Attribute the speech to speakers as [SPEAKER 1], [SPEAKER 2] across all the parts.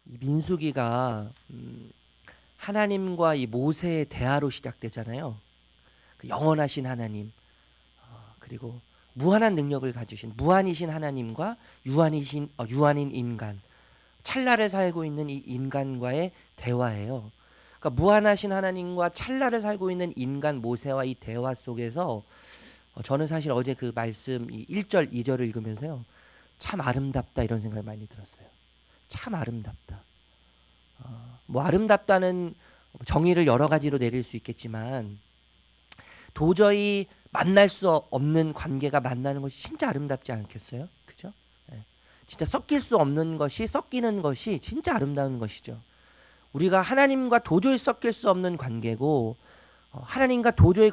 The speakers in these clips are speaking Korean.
[SPEAKER 1] 이 민수기가 하나님과 이 모세의 대화로 시작되잖아요. 그 영원하신 하나님, 그리고 무한한 능력을 가지신 무한이신 하나님과 유한인 인간, 찰나를 살고 있는 이 인간과의 대화예요. 그러니까 무한하신 하나님과 찰나를 살고 있는 인간 모세와 이 대화 속에서 저는 사실 어제 그 말씀 이 1절, 2절을 읽으면서요. 참 아름답다 이런 생각이 많이 들었어요. 참 아름답다. 뭐 아름답다는 정의를 여러 가지로 내릴 수 있겠지만 도저히 만날 수 없는 관계가 만나는 것이 진짜 아름답지 않겠어요? 그죠? 예. 진짜 섞일 수 없는 것이 섞이는 것이 진짜 아름다운 것이죠. 우리가 하나님과 도저히 섞일 수 없는 관계고 하나님과 도저히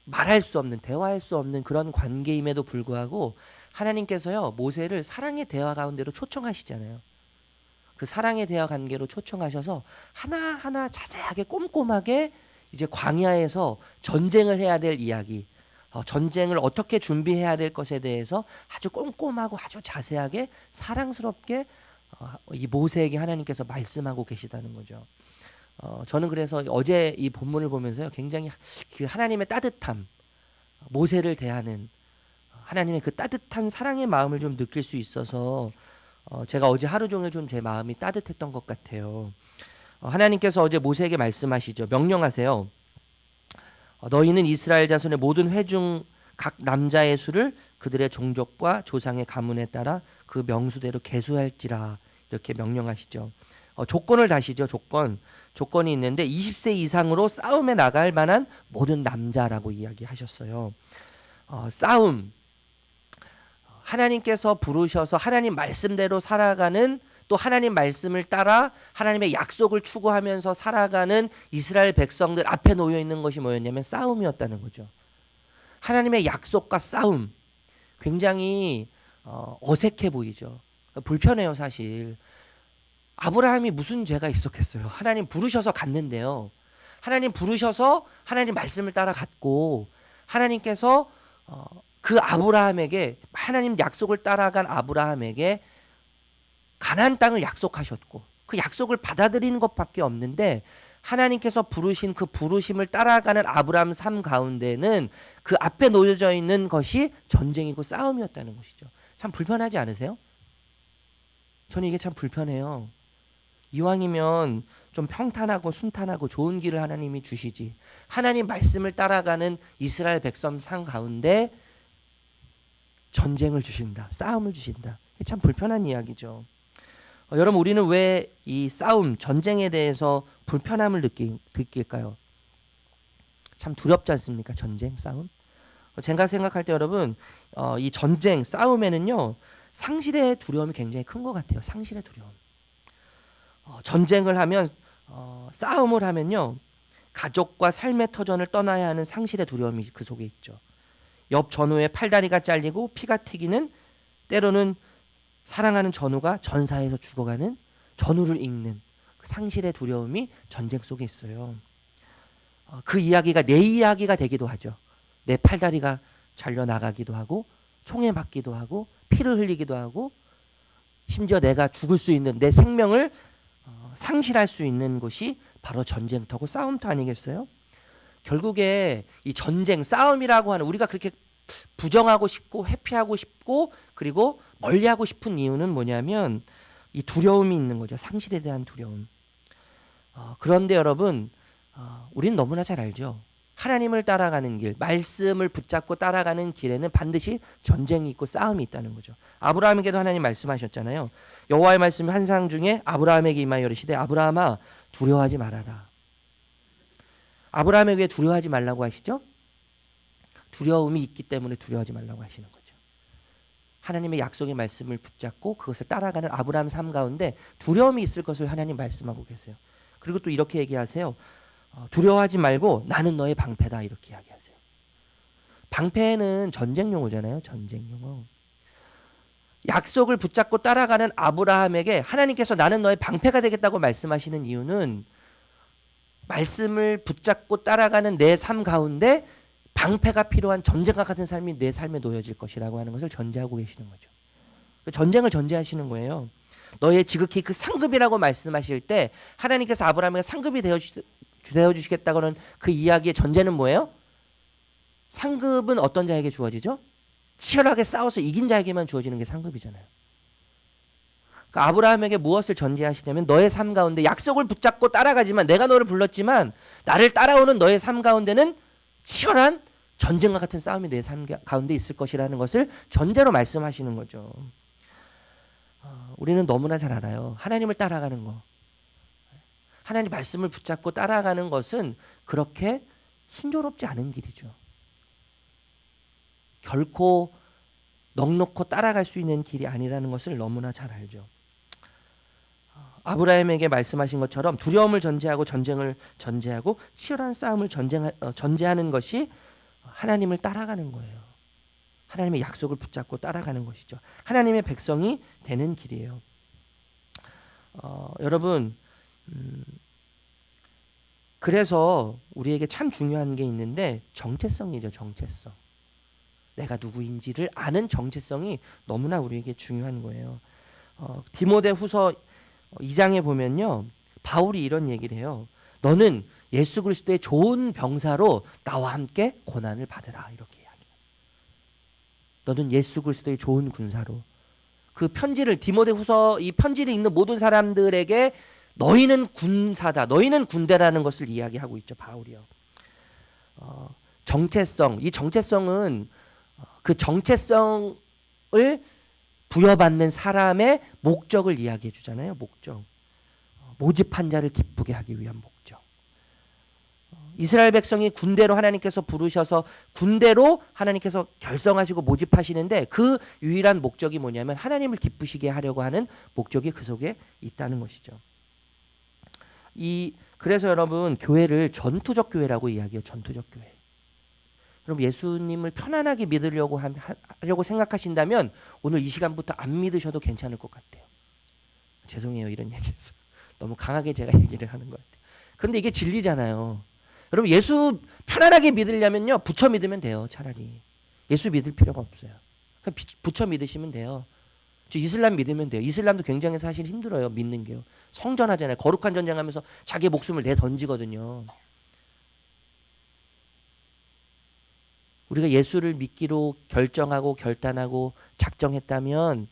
[SPEAKER 1] 말할 수 없는 대화할 수 없는 그런 관계임에도 불구하고 하나님께서요 모세를 사랑의 대화 가운데로 초청하시잖아요. 그 사랑의 대화 관계로 초청하셔서 하나하나 자세하게 꼼꼼하게 이제 광야에서 전쟁을 해야 될 이야기, 전쟁을 어떻게 준비해야 될 것에 대해서 아주 꼼꼼하고 아주 자세하게 사랑스럽게 이 모세에게 하나님께서 말씀하고 계시다는 거죠. 저는 그래서 어제 이 본문을 보면서요 굉장히 그 하나님의 따뜻함, 모세를 대하는 하나님의 그 따뜻한 사랑의 마음을 좀 느낄 수 있어서 제가 어제 하루 종일 좀 제 마음이 따뜻했던 것 같아요. 하나님께서 어제 모세에게 말씀하시죠. 명령하세요. 너희는 이스라엘 자손의 모든 회중 각 남자의 수를 그들의 종족과 조상의 가문에 따라 그 명수대로 계수할지라 이렇게 명령하시죠. 조건을 다시죠. 조건이 있는데 20세 이상으로 싸움에 나갈 만한 모든 남자라고 이야기하셨어요. 싸움, 하나님께서 부르셔서 하나님 말씀대로 살아가는, 또 하나님 말씀을 따라 하나님의 약속을 추구하면서 살아가는 이스라엘 백성들 앞에 놓여 있는 것이 뭐였냐면 싸움이었다는 거죠. 하나님의 약속과 싸움, 굉장히 어색해 보이죠. 불편해요 사실. 아브라함이 무슨 죄가 있었겠어요. 하나님 부르셔서 갔는데요. 하나님 부르셔서 하나님 말씀을 따라 갔고, 하나님께서 그 아브라함에게, 하나님 약속을 따라간 아브라함에게 가나안 땅을 약속하셨고 그 약속을 받아들이는 것밖에 없는데, 하나님께서 부르신 그 부르심을 따라가는 아브라함 삶 가운데는 그 앞에 놓여져 있는 것이 전쟁이고 싸움이었다는 것이죠. 참 불편하지 않으세요? 저는 이게 참 불편해요. 이왕이면 좀 평탄하고 순탄하고 좋은 길을 하나님이 주시지, 하나님 말씀을 따라가는 이스라엘 백성 삶 가운데 전쟁을 주신다, 싸움을 주신다. 참 불편한 이야기죠. 여러분, 우리는 왜 이 싸움, 전쟁에 대해서 불편함을 느낄까요? 참 두렵지 않습니까? 전쟁, 싸움. 제가 생각할 때 여러분, 이 전쟁, 싸움에는요 상실의 두려움이 굉장히 큰 것 같아요. 상실의 두려움. 전쟁을 하면, 싸움을 하면요 가족과 삶의 터전을 떠나야 하는 상실의 두려움이 그 속에 있죠. 옆 전우의 팔다리가 잘리고 피가 튀기는, 때로는 사랑하는 전우가 전사에서 죽어가는, 전우를 잃는 그 상실의 두려움이 전쟁 속에 있어요. 그 이야기가 내 이야기가 되기도 하죠. 내 팔다리가 잘려 나가기도 하고, 총에 맞기도 하고, 피를 흘리기도 하고, 심지어 내가 죽을 수 있는, 내 생명을 상실할 수 있는 것이 바로 전쟁터고 싸움터 아니겠어요? 결국에 이 전쟁, 싸움이라고 하는, 우리가 그렇게 부정하고 싶고 회피하고 싶고 그리고 멀리하고 싶은 이유는 뭐냐면 이 두려움이 있는 거죠. 상실에 대한 두려움. 그런데 여러분, 우리는 너무나 잘 알죠. 하나님을 따라가는 길, 말씀을 붙잡고 따라가는 길에는 반드시 전쟁이 있고 싸움이 있다는 거죠. 아브라함에게도 하나님 말씀하셨잖아요. 여호와의 말씀이 환상 중에 아브라함에게 임하여 이르시되 아브라함아 두려워하지 말아라. 아브라함에게 왜 두려워하지 말라고 하시죠? 두려움이 있기 때문에 두려워하지 말라고 하시는 거죠. 하나님의 약속의 말씀을 붙잡고 그것을 따라가는 아브라함 삶 가운데 두려움이 있을 것을 하나님 말씀하고 계세요. 그리고 또 이렇게 얘기하세요. 두려워하지 말고 나는 너의 방패다, 이렇게 이야기하세요. 방패는 전쟁 용어잖아요. 전쟁 용어. 약속을 붙잡고 따라가는 아브라함에게 하나님께서 나는 너의 방패가 되겠다고 말씀하시는 이유는, 말씀을 붙잡고 따라가는 내 삶 가운데 방패가 필요한 전쟁과 같은 삶이 내 삶에 놓여질 것이라고 하는 것을 전제하고 계시는 거죠. 전쟁을 전제하시는 거예요. 너의 지극히 그 상급이라고 말씀하실 때 하나님께서 아브라함에게 상급이 되어 주시겠다고는 그 이야기의 전제는 뭐예요? 상급은 어떤 자에게 주어지죠? 치열하게 싸워서 이긴 자에게만 주어지는 게 상급이잖아요. 그러니까 아브라함에게 무엇을 전제하시냐면 너의 삶 가운데 약속을 붙잡고 따라가지만 내가 너를 불렀지만 나를 따라오는 너의 삶 가운데는 치열한 전쟁과 같은 싸움이 내 삶 가운데 있을 것이라는 것을 전제로 말씀하시는 거죠. 우리는 너무나 잘 알아요. 하나님을 따라가는 거. 하나님 말씀을 붙잡고 따라가는 것은 그렇게 순조롭지 않은 길이죠. 결코 넉넉히 따라갈 수 있는 길이 아니라는 것을 너무나 잘 알죠. 아브라함에게 말씀하신 것처럼 두려움을 전제하고 전쟁을 전제하고 치열한 싸움을 전제하는 것이 하나님을 따라가는 거예요. 하나님의 약속을 붙잡고 따라가는 것이죠. 하나님의 백성이 되는 길이에요. 여러분, 그래서 우리에게 참 중요한 게 있는데 정체성이죠. 정체성. 내가 누구인지를 아는 정체성이 너무나 우리에게 중요한 거예요. 디모데후서 2장에 보면요, 바울이 이런 얘기를 해요. 너는 예수 그리스도의 좋은 병사로 나와 함께 고난을 받으라, 이렇게 이야기해요. 너는 예수 그리스도의 좋은 군사로. 그 편지를 디모데후서 이 편지를 읽는 모든 사람들에게 너희는 군사다, 너희는 군대라는 것을 이야기하고 있죠, 바울이요. 정체성, 이 정체성은 그 정체성을 부여받는 사람의 목적을 이야기해 주잖아요. 목적. 모집한 자를 기쁘게 하기 위한 목적. 이스라엘 백성이 군대로 하나님께서 부르셔서 군대로 하나님께서 결성하시고 모집하시는데 그 유일한 목적이 뭐냐면 하나님을 기쁘시게 하려고 하는 목적이 그 속에 있다는 것이죠. 그래서 여러분, 교회를 전투적 교회라고 이야기해요. 전투적 교회. 여러분, 예수님을 편안하게 믿으려고 하려고 생각하신다면 오늘 이 시간부터 안 믿으셔도 괜찮을 것 같아요. 죄송해요, 이런 얘기해서 너무 강하게 제가 얘기를 하는 것 같아요. 그런데 이게 진리잖아요. 여러분, 예수 편안하게 믿으려면요, 부처 믿으면 돼요. 차라리 예수 믿을 필요가 없어요. 그냥 부처 믿으시면 돼요. 저 이슬람 믿으면 돼요. 이슬람도 굉장히 사실 힘들어요, 믿는 게요. 성전하잖아요. 거룩한 전쟁하면서 자기 목숨을 내 던지거든요. 우리가 예수를 믿기로 결정하고 결단하고 작정했다면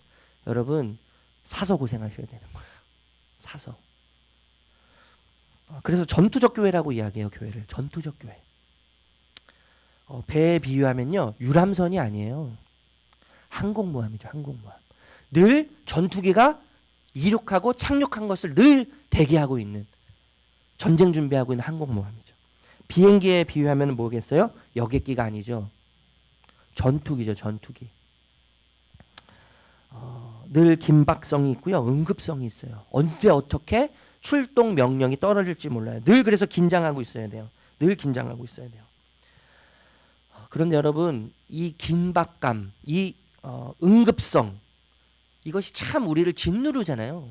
[SPEAKER 1] 여러분, 사서 고생하셔야 되는 거예요. 사서. 그래서 전투적 교회라고 이야기해요. 교회를 전투적 교회. 배에 비유하면요, 유람선이 아니에요. 항공모함이죠. 항공모함. 늘 전투기가 이륙하고 착륙한 것을 늘 대기하고 있는, 전쟁 준비하고 있는 항공모함이죠. 비행기에 비유하면 뭐겠어요? 여객기가 아니죠. 전투기죠. 전투기. 늘 긴박성이 있고요. 응급성이 있어요. 언제 어떻게 출동 명령이 떨어질지 몰라요. 늘 그래서 긴장하고 있어야 돼요. 늘 긴장하고 있어야 돼요. 그런데 여러분, 이 긴박감, 이 응급성, 이것이 참 우리를 짓누르잖아요.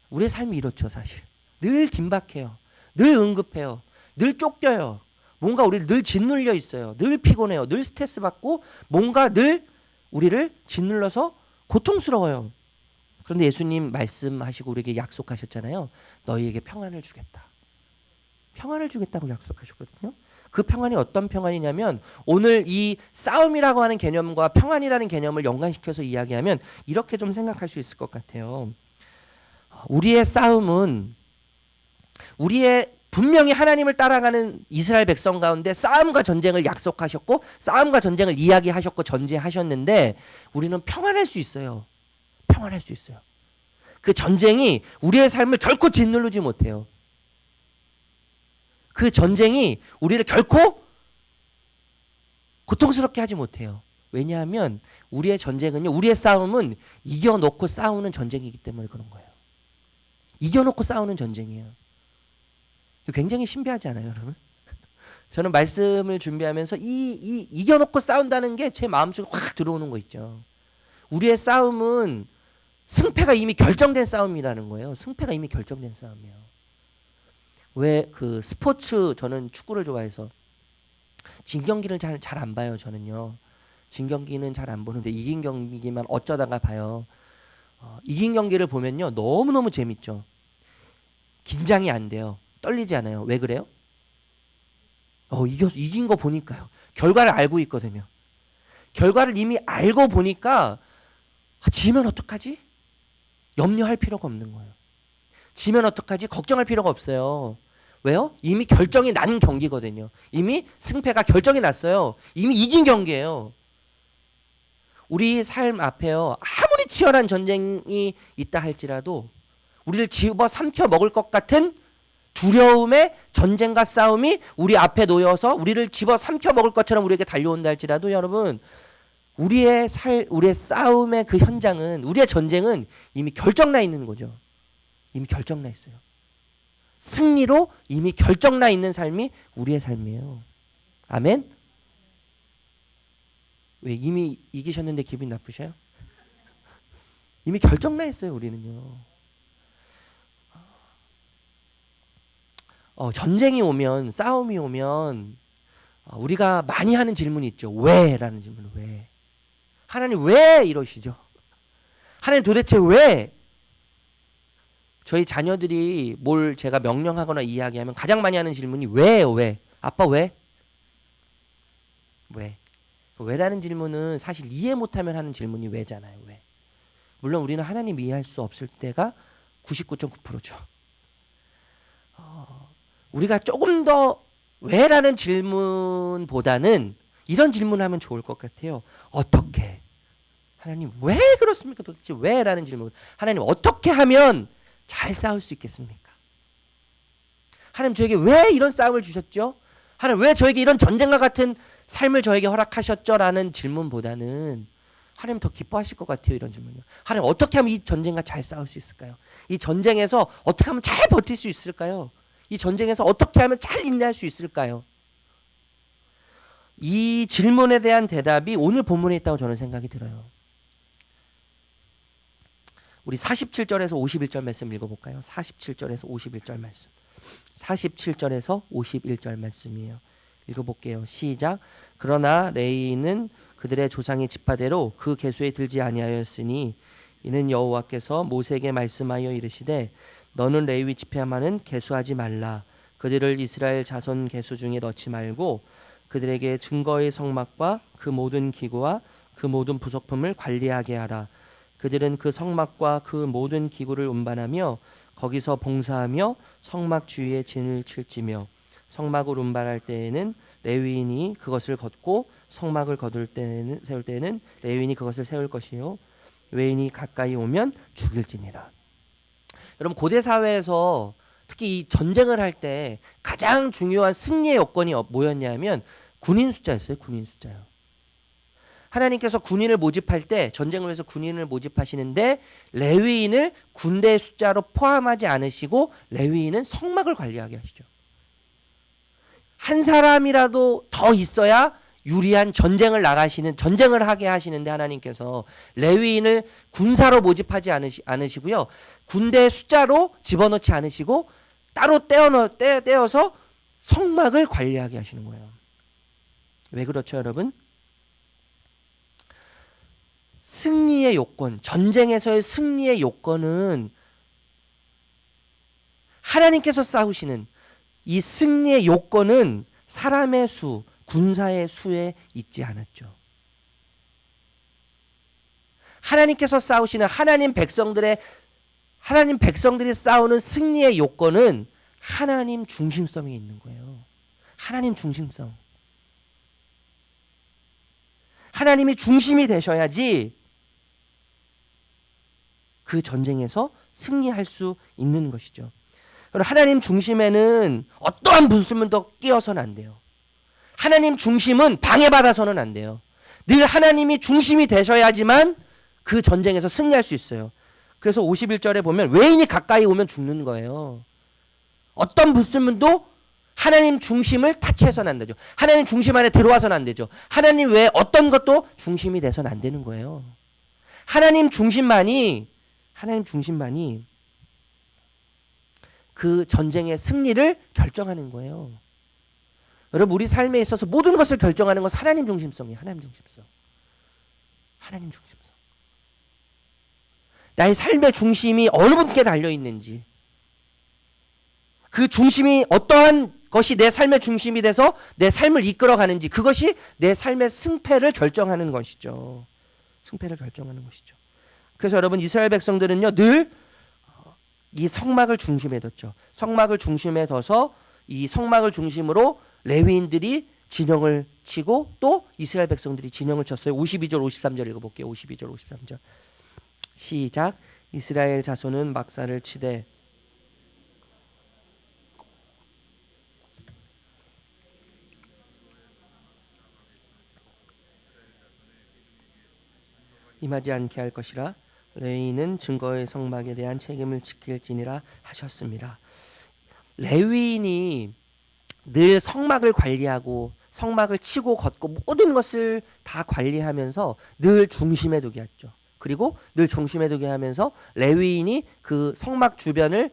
[SPEAKER 1] 우리의 삶이 이렇죠, 사실. 늘 긴박해요. 늘 응급해요. 늘 쫓겨요. 뭔가 우리를 늘 짓눌려 있어요. 늘 피곤해요. 늘 스트레스 받고 뭔가 늘 우리를 짓눌러서 고통스러워요. 그런데 예수님 말씀하시고 우리에게 약속하셨잖아요. 너희에게 평안을 주겠다. 평안을 주겠다고 약속하셨거든요. 그 평안이 어떤 평안이냐면 오늘 이 싸움이라고 하는 개념과 평안이라는 개념을 연관시켜서 이야기하면 이렇게 좀 생각할 수 있을 것 같아요. 우리의 싸움은 분명히 하나님을 따라가는 이스라엘 백성 가운데 싸움과 전쟁을 약속하셨고 싸움과 전쟁을 이야기하셨고 전제하셨는데 우리는 평안할 수 있어요. 평안할 수 있어요. 그 전쟁이 우리의 삶을 결코 짓누르지 못해요. 그 전쟁이 우리를 결코 고통스럽게 하지 못해요. 왜냐하면 우리의 전쟁은요, 우리의 싸움은 이겨놓고 싸우는 전쟁이기 때문에 그런 거예요. 이겨놓고 싸우는 전쟁이에요. 굉장히 신비하지 않아요, 여러분? 저는 말씀을 준비하면서 이겨놓고 싸운다는 게 제 마음속에 확 들어오는 거 있죠. 우리의 싸움은 승패가 이미 결정된 싸움이라는 거예요. 승패가 이미 결정된 싸움이에요. 왜 그 스포츠, 저는 축구를 좋아해서 진 경기를 잘 안 봐요, 저는요. 진 경기는 잘 안 보는데 이긴 경기만 어쩌다가 봐요. 이긴 경기를 보면요 너무너무 재밌죠. 긴장이 안 돼요. 떨리지 않아요. 왜 그래요? 이긴 거 보니까요. 결과를 알고 있거든요. 결과를 이미 알고 보니까 지면 어떡하지? 염려할 필요가 없는 거예요. 지면 어떡하지? 걱정할 필요가 없어요. 왜요? 이미 결정이 난 경기거든요. 이미 승패가 결정이 났어요. 이미 이긴 경기예요. 우리 삶 앞에요. 아무리 치열한 전쟁이 있다 할지라도 우리를 집어 삼켜 먹을 것 같은 두려움의 전쟁과 싸움이 우리 앞에 놓여서 우리를 집어 삼켜 먹을 것처럼 우리에게 달려온다 할지라도 여러분 우리의 싸움의 그 현장은 우리의 전쟁은 이미 결정나 있는 거죠. 이미 결정나 있어요. 승리로 이미 결정나 있는 삶이 우리의 삶이에요. 아멘? 왜 이미 이기셨는데 기분이 나쁘셔요? 이미 결정나 있어요. 우리는요. 전쟁이 오면 싸움이 오면 우리가 많이 하는 질문이 있죠. 왜? 라는 질문. 왜? 하나님 왜 이러시죠? 하나님 도대체 왜? 저희 자녀들이 뭘 제가 명령하거나 이야기하면 가장 많이 하는 질문이 왜요? 왜? 아빠 왜? 왜? 왜라는 질문은 사실 이해 못하면 하는 질문이 왜잖아요. 왜? 물론 우리는 하나님 이해할 수 없을 때가 99.9%죠. 우리가 조금 더 왜라는 질문보다는 이런 질문하면 좋을 것 같아요. 어떻게? 하나님 왜 그렇습니까? 도대체 왜라는 질문. 하나님 어떻게 하면 잘 싸울 수 있겠습니까? 하나님 저에게 왜 이런 싸움을 주셨죠? 하나님 왜 저에게 이런 전쟁과 같은 삶을 저에게 허락하셨죠? 라는 질문보다는 하나님 더 기뻐하실 것 같아요. 이런 질문이요. 하나님 어떻게 하면 이 전쟁과 잘 싸울 수 있을까요? 이 전쟁에서 어떻게 하면 잘 버틸 수 있을까요? 이 전쟁에서 어떻게 하면 잘 인내할 수 있을까요? 이 질문에 대한 대답이 오늘 본문에 있다고 저는 생각이 들어요. 우리 47절에서 51절 말씀 읽어볼까요? 47절에서 51절 말씀. 47절에서 51절 말씀이에요. 읽어볼게요. 시작. 그러나 레위인은 그들의 조상의 지파대로 그 계수에 들지 아니하였으니 이는 여호와께서 모세에게 말씀하여 이르시되 너는 레위 지파만은 계수하지 말라. 그들을 이스라엘 자손 계수 중에 넣지 말고 그들에게 증거의 성막과 그 모든 기구와 그 모든 부속품을 관리하게 하라. 그들은 그 성막과 그 모든 기구를 운반하며 거기서 봉사하며 성막 주위에 진을 칠지며 성막을 운반할 때에는 레위인이 그것을 걷고 성막을 세울 때에는 레위인이 그것을 세울 것이요 외인이 가까이 오면 죽일지니라. 여러분 고대 사회에서 특히 이 전쟁을 할 때 가장 중요한 승리의 요건이 뭐였냐면 군인 숫자였어요. 군인 숫자요. 하나님께서 군인을 모집할 때 전쟁을 위해서 군인을 모집하시는데 레위인을 군대 숫자로 포함하지 않으시고 레위인은 성막을 관리하게 하시죠. 한 사람이라도 더 있어야 유리한 전쟁을 하게 하시는데 하나님께서 레위인을 군사로 모집하지 않으시고요. 군대 숫자로 집어넣지 않으시고 따로 떼어서 성막을 관리하게 하시는 거예요. 왜 그렇죠, 여러분? 승리의 요건, 전쟁에서의 승리의 요건은 하나님께서 싸우시는 이 승리의 요건은 사람의 수, 군사의 수에 있지 않았죠. 하나님께서 싸우시는 하나님 백성들이 싸우는 승리의 요건은 하나님 중심성이 있는 거예요. 하나님 중심성. 하나님이 중심이 되셔야지 그 전쟁에서 승리할 수 있는 것이죠. 하나님 중심에는 어떠한 분수문도 끼어서는 안 돼요. 하나님 중심은 방해받아서는 안 돼요. 늘 하나님이 중심이 되셔야지만 그 전쟁에서 승리할 수 있어요. 그래서 51절에 보면 외인이 가까이 오면 죽는 거예요. 어떤 분수문도 하나님 중심을 타치해서는 안 되죠. 하나님 중심 안에 들어와서는 안 되죠. 하나님 외에 어떤 것도 중심이 돼서는 안 되는 거예요. 하나님 중심만이 그 전쟁의 승리를 결정하는 거예요. 여러분 우리 삶에 있어서 모든 것을 결정하는 것은 하나님 중심성이에요. 하나님 중심성. 나의 삶의 중심이 어느 분께 달려 있는지, 그 중심이 어떠한 것이 내 삶의 중심이 돼서 내 삶을 이끌어가는지, 그것이 내 삶의 승패를 결정하는 것이죠. 승패를 결정하는 것이죠. 그래서 여러분, 이스라엘 백성들은요, 늘 이 성막을 중심에 뒀죠. 성막을 중심에 둬서 이 성막을 중심으로 레위인들이 진영을 치고 또 이스라엘 백성들이 진영을 쳤어요. 52절 53절 읽어볼게요. 52절 53절 시작. 이스라엘 자손은 막사를 치되 임하지 않게 할 것이라. 레위인은 증거의 성막에 대한 책임을 지킬지니라 하셨습니다. 레위인이 늘 성막을 관리하고 성막을 치고 걷고 모든 것을 다 관리하면서 늘 중심에 두게 했죠. 그리고 늘 중심에 두게 하면서 레위인이 그 성막 주변에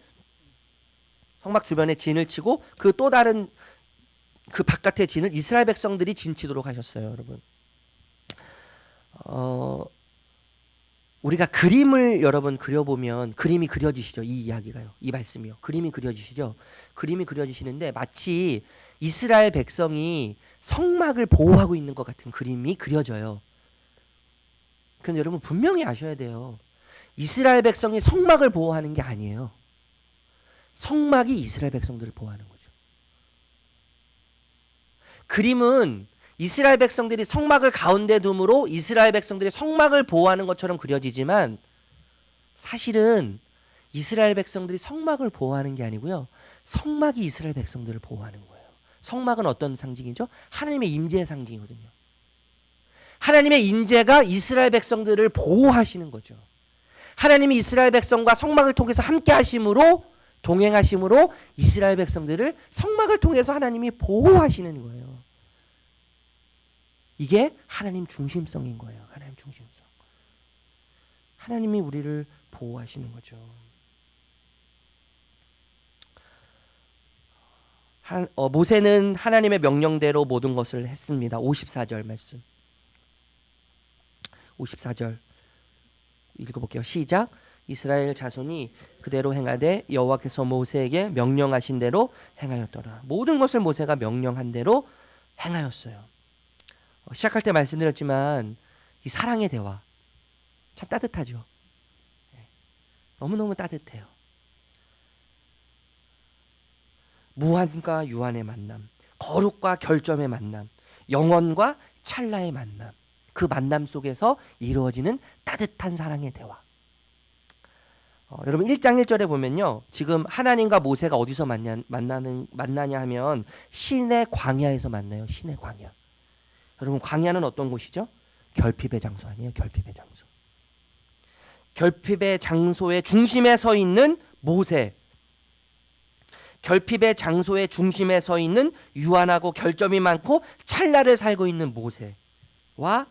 [SPEAKER 1] 진을 치고 그 또 다른 그 바깥의 진을 이스라엘 백성들이 진치도록 하셨어요, 여러분. 우리가 그림을 여러분 그려보면 그림이 그려지시죠. 이 이야기가요. 이 말씀이요. 그림이 그려지시죠. 그림이 그려지시는데 마치 이스라엘 백성이 성막을 보호하고 있는 것 같은 그림이 그려져요. 그런데 여러분 분명히 아셔야 돼요. 이스라엘 백성이 성막을 보호하는 게 아니에요. 성막이 이스라엘 백성들을 보호하는 거죠. 그림은 이스라엘 백성들이 성막을 가운데 둠으로 이스라엘 백성들이 성막을 보호하는 것처럼 그려지지만 사실은 이스라엘 백성들이 성막을 보호하는 게 아니고요. 성막이 이스라엘 백성들을 보호하는 거예요. 성막은 어떤 상징이죠? 하나님의 임재의 상징이거든요. 하나님의 임재가 이스라엘 백성들을 보호하시는 거죠. 하나님이 이스라엘 백성과 성막을 통해서 함께 하심으로 동행하심으로 이스라엘 백성들을 성막을 통해서 하나님이 보호하시는 거예요. 이게 하나님 중심성인 거예요. 하나님 중심성. 하나님이 우리를 보호하시는 거죠. 모세는 하나님의 명령대로 모든 것을 했습니다. 54절 말씀. 54절 읽어볼게요. 시작. 이스라엘 자손이 그대로 행하되 여호와께서 모세에게 명령하신 대로 행하였더라. 모든 것을 모세가 명령한 대로 행하였어요. 시작할 때 말씀드렸지만 이 사랑의 대화 참 따뜻하죠. 너무너무 따뜻해요. 무한과 유한의 만남, 거룩과 결점의 만남, 영원과 찰나의 만남, 그 만남 속에서 이루어지는 따뜻한 사랑의 대화. 여러분 1장 1절에 보면요, 지금 하나님과 모세가 어디서 만나냐 하면 신의 광야에서 만나요. 신의 광야. 여러분 광야는 어떤 곳이죠? 결핍의 장소 아니에요? 결핍의 장소. 결핍의 장소의 중심에 서 있는 모세, 결핍의 장소의 중심에 서 있는 유한하고 결점이 많고 찰나를 살고 있는 모세와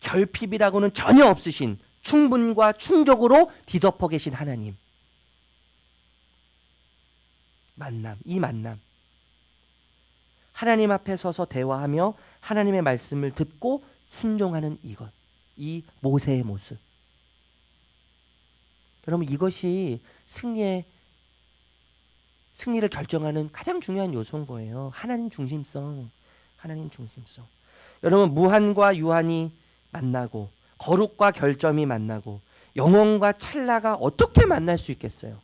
[SPEAKER 1] 결핍이라고는 전혀 없으신 충분과 충족으로 뒤덮어 계신 하나님. 이 만남. 하나님 앞에 서서 대화하며 하나님의 말씀을 듣고 순종하는 이것. 이 모세의 모습. 여러분 이것이 승리를 결정하는 가장 중요한 요소인 거예요. 하나님 중심성. 하나님 중심성. 여러분 무한과 유한이 만나고 거룩과 결점이 만나고 영원과 찰나가 어떻게 만날 수 있겠어요?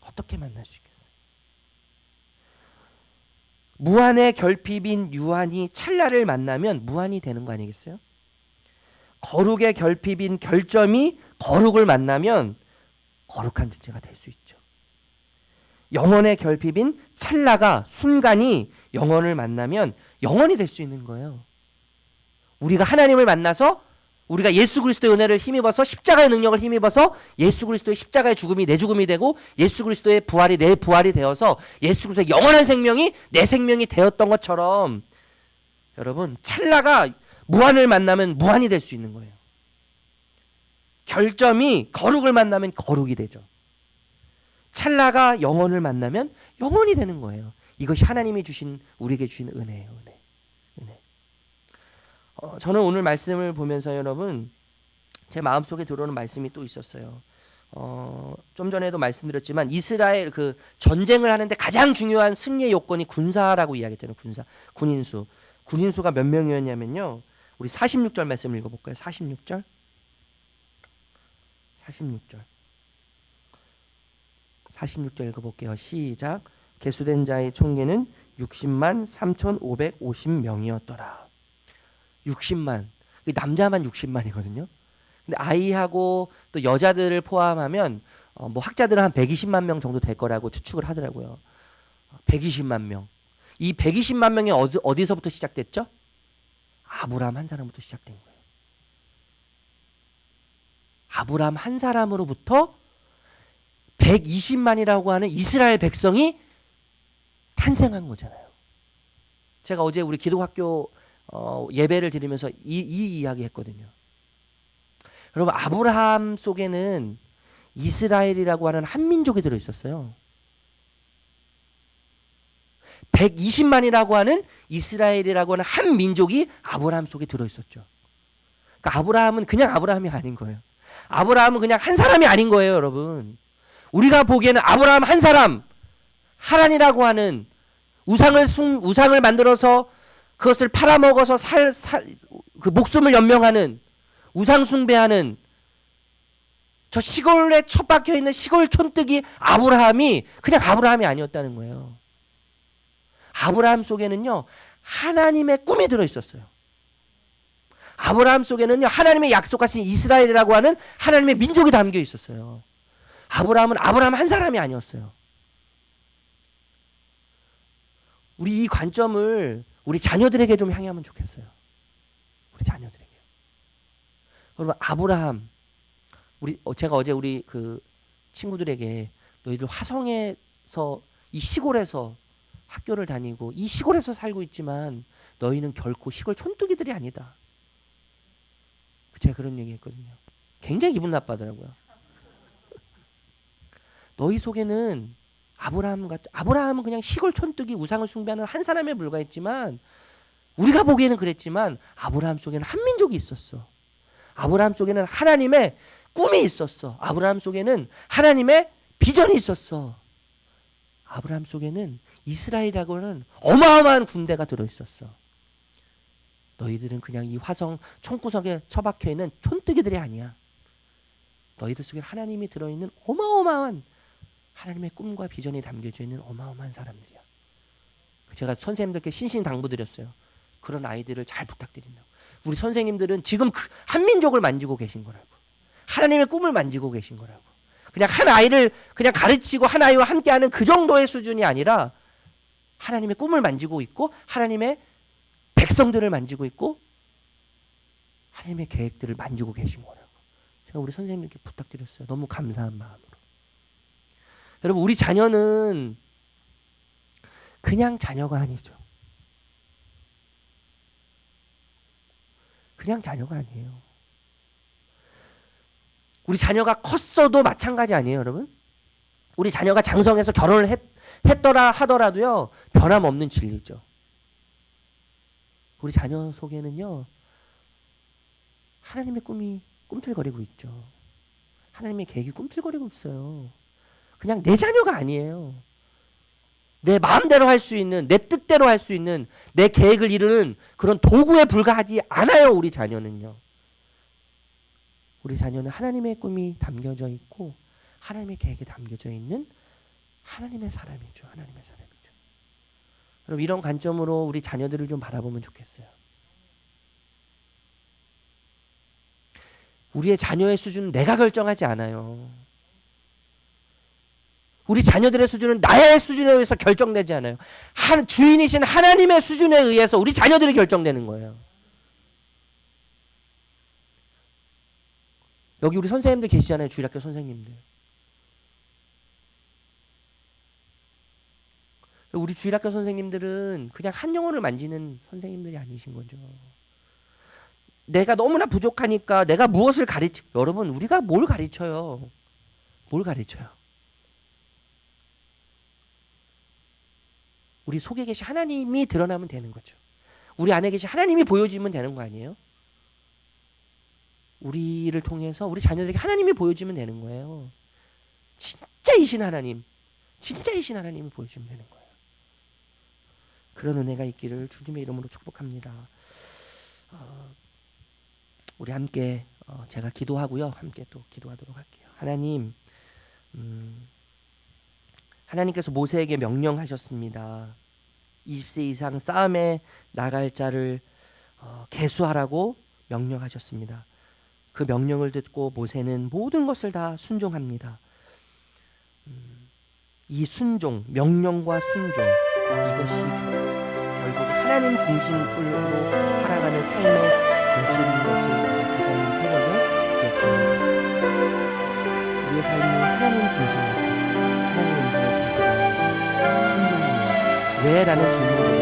[SPEAKER 1] 어떻게 만날 수 있겠어요? 무한의 결핍인 유한이 찰나를 만나면 무한이 되는 거 아니겠어요? 거룩의 결핍인 결점이 거룩을 만나면 거룩한 존재가 될 수 있죠. 영원의 결핍인 찰나가 순간이 영원을 만나면 영원이 될 수 있는 거예요. 우리가 하나님을 만나서 우리가 예수 그리스도의 은혜를 힘입어서 십자가의 능력을 힘입어서 예수 그리스도의 십자가의 죽음이 내 죽음이 되고 예수 그리스도의 부활이 내 부활이 되어서 예수 그리스도의 영원한 생명이 내 생명이 되었던 것처럼 여러분 찰나가 무한을 만나면 무한이 될 수 있는 거예요. 결점이 거룩을 만나면 거룩이 되죠. 찰나가 영원을 만나면 영원이 되는 거예요. 이것이 하나님이 주신 우리에게 주신 은혜예요. 은혜. 저는 오늘 말씀을 보면서 여러분 제 마음속에 들어오는 말씀이 또 있었어요. 좀 전에도 말씀드렸지만 이스라엘 그 전쟁을 하는데 가장 중요한 승리의 요건이 군사라고 이야기했잖아요. 군인수가 몇 명이었냐면요. 우리 46절 말씀 읽어볼까요? 46절 46절 읽어볼게요. 시작. 계수된 자의 총계는 60만 3,550명이었더라. 60만. 남자만 60만이거든요. 근데 아이하고 또 여자들을 포함하면 뭐 학자들은 한 120만 명 정도 될 거라고 추측을 하더라고요. 120만 명. 이 120만 명이 어디서부터 시작됐죠? 아브라함 한 사람부터 시작된 거예요. 아브라함 한 사람으로부터 120만이라고 하는 이스라엘 백성이 탄생한 거잖아요. 제가 어제 우리 기독학교 예배를 드리면서 이 이야기 했거든요. 여러분, 아브라함 속에는 이스라엘이라고 하는 한 민족이 들어있었어요. 120만이라고 하는 이스라엘이라고 하는 한 민족이 아브라함 속에 들어있었죠. 그러니까 아브라함은 그냥 아브라함이 아닌 거예요. 아브라함은 그냥 한 사람이 아닌 거예요, 여러분. 우리가 보기에는 아브라함 한 사람, 하란이라고 하는 우상을 만들어서 그것을 팔아먹어서 그 목숨을 연명하는 우상 숭배하는 저 시골에 처박혀 있는 시골 촌뜨기 아브라함이 그냥 아브라함이 아니었다는 거예요. 아브라함 속에는요, 하나님의 꿈이 들어 있었어요. 아브라함 속에는요, 하나님의 약속하신 이스라엘이라고 하는 하나님의 민족이 담겨 있었어요. 아브라함은 아브라함 한 사람이 아니었어요. 우리 이 관점을 우리 자녀들에게 좀 향하면 좋겠어요. 우리 자녀들에게. 여러분, 아브라함, 제가 어제 우리 그 친구들에게 너희들 화성에서 이 시골에서 학교를 다니고 이 시골에서 살고 있지만 너희는 결코 시골 촌뜨기들이 아니다. 제가 그런 얘기 했거든요. 굉장히 기분 나빠하더라고요. 너희 속에는 아브라함은 그냥 시골 촌뜨기 우상을 숭배하는 한 사람에 불과했지만 우리가 보기에는 그랬지만 아브라함 속에는 한 민족이 있었어. 아브라함 속에는 하나님의 꿈이 있었어. 아브라함 속에는 하나님의 비전이 있었어. 아브라함 속에는 이스라엘이라고 하는 어마어마한 군대가 들어있었어. 너희들은 그냥 이 화성 총구석에 처박혀 있는 촌뜨기들이 아니야. 너희들 속에 하나님이 들어있는 어마어마한 하나님의 꿈과 비전이 담겨져 있는 어마어마한 사람들이야. 제가 선생님들께 신신당부드렸어요. 그런 아이들을 잘 부탁드린다고. 우리 선생님들은 지금 한 민족을 만지고 계신 거라고. 하나님의 꿈을 만지고 계신 거라고. 그냥 한 아이를 그냥 가르치고 한 아이와 함께하는 그 정도의 수준이 아니라 하나님의 꿈을 만지고 있고 하나님의 백성들을 만지고 있고 하나님의 계획들을 만지고 계신 거라고. 제가 우리 선생님께 부탁드렸어요. 너무 감사한 마음으로. 여러분, 우리 자녀는 그냥 자녀가 아니죠. 그냥 자녀가 아니에요. 우리 자녀가 컸어도 마찬가지 아니에요, 여러분? 우리 자녀가 장성해서 결혼을 했더라 하더라도요, 변함없는 진리죠. 우리 자녀 속에는요, 하나님의 꿈이 꿈틀거리고 있죠. 하나님의 계획이 꿈틀거리고 있어요. 그냥 내 자녀가 아니에요. 내 마음대로 할 수 있는, 내 뜻대로 할 수 있는, 내 계획을 이루는 그런 도구에 불과하지 않아요, 우리 자녀는요. 우리 자녀는 하나님의 꿈이 담겨져 있고 하나님의 계획에 담겨져 있는 하나님의 사람이죠. 하나님의 사람이죠. 여러분, 이런 관점으로 우리 자녀들을 좀 바라보면 좋겠어요. 우리의 자녀의 수준은 내가 결정하지 않아요. 우리 자녀들의 수준은 나의 수준에 의해서 결정되지 않아요. 주인이신 하나님의 수준에 의해서 우리 자녀들이 결정되는 거예요. 여기 우리 선생님들 계시잖아요. 주일학교 선생님들. 우리 주일학교 선생님들은 그냥 한 영혼을 만지는 선생님들이 아니신 거죠. 내가 너무나 부족하니까 내가 무엇을 여러분, 우리가 뭘 가르쳐요? 뭘 가르쳐요? 우리 속에 계신 하나님이 드러나면 되는 거죠. 우리 안에 계신 하나님이 보여지면 되는 거 아니에요? 우리를 통해서 우리 자녀들에게 하나님이 보여주면 되는 거예요. 진짜이신 하나님, 진짜이신 하나님을 보여주면 되는 거예요. 그런 은혜가 있기를 주님의 이름으로 축복합니다. 우리 함께 제가 기도하고요. 함께 또 기도하도록 할게요. 하나님, 하나님께서 모세에게 명령하셨습니다. 20세 이상 싸움에 나갈 자를 계수하라고 명령하셨습니다. 그 명령을 듣고 모세는 모든 것을 다 순종합니다. 이 순종, 명령과 순종, 이것이 결국 하나님 중심으로 살아가는 삶의 모습인 것을 다시 한번 생각을 기억합니다. 우리의 삶이 하나님 중심에서 하나님 음성을 잘 들으면서 순종합니다. 왜라는 질문보다는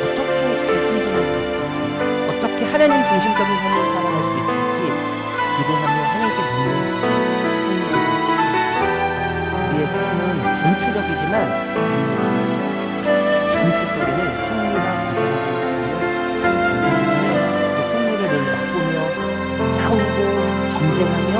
[SPEAKER 1] 어떻게 잘 순종할 수 있을지, 어떻게 하나님 중심적인 삶을 살아갈 수 있을지 기도하며 하나님께 묻는 삶입니다. 우리의 삶은 전투적이지만 전투 속에는 승리가 가져가고 있으며 그 승리를 늘 맛보며 싸우고 전쟁하며